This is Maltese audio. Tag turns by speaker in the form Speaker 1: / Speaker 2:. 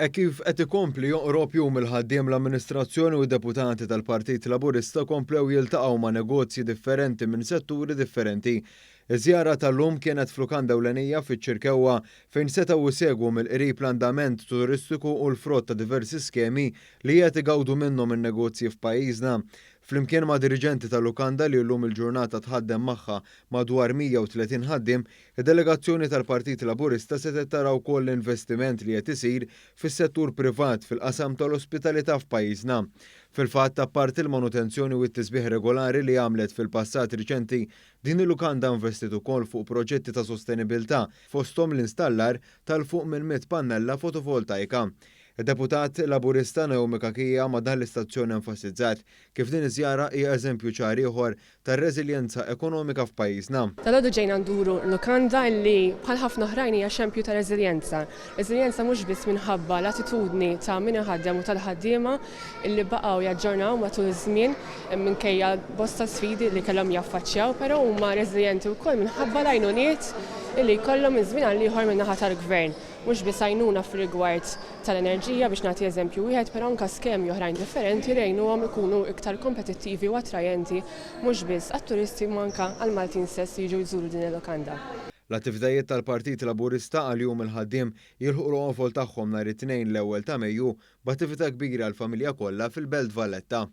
Speaker 1: Kif qed ikompli joqrob jum il-ħaddiem l-amministrazzjoni u deputati tal-Partit Laburista komplew jiltaqgħu ma' negozji differenti minn setturi differenti. Iż-żjara tal-lum kienet f'lukanda ewlenija fiċ-Ċirkewwa fejn setgħu jsegwu mill-qrib l-andament turistiku u l-frott ta' diversi skemi li qed igawdu minnhom in-negozji f'pajjiżna. Flimkien ma' diriġenti tal-lukanda li llum il-ġurnata tħaddem magħha madwar 130 ħaddiem, id-delegazzjoni tal-Partit Laburista setet tara wkoll l-investiment li qed isir fis-settur privat fil-qasam tal-ospitalità f'pajjiżna. Fil-fatt apparti il-manutenzjoni u t-tisbieħ regolari li għamlet fil-passat riċenti, din il-lukanda investit ukoll fuq proġetti ta' sostenibilità fosthom l-installar tal-fuq minn 100 pannella fotovoltaika. Id-deputat Laburista Naomi Kakija ma dan l-istazzjoni enfasizzat kif din iż-żjara hija eżempju ċar ieħor tar-reżiljenza ekonomika f'pajjiżna.
Speaker 2: Tal-għodu ġejna nduru lukanda li bħal ħafna oħrajn hija xempju ta' reżiljenza. Reżiljenza mhux biss minħabba l-attitudni ta' min iħaddem u tal-ħaddiema illi baqgħu jaġġornaw matul iż-żmien minkejja bosta sfidi li kellhom jaffaċċjaw, però huma reżiljenti wkoll minħabba l-għajnuniet illi jkollhom iż-żmien għal ieħor min-naħa tal-gvern. Mhux biss għajnuna fir-rigward tal-enerġija biex nagħti eżempju wieħed, però anke skemi oħrajn differenti li jgħinuhom ikunu iktar kompetittivi u attrajenti mhux biss għat-turisti ma anke għall-Maltin stess li jiġu jżuru din il-lukanda.
Speaker 1: L-attivitajiet tal-Partit Laburista għal-jum il-ħaddiem jilħu l-qofol tagħhom nhar it-tnejn l-ewwel ta' Mejju b'attività kbira għall-familja kollha fil-Belt Valletta.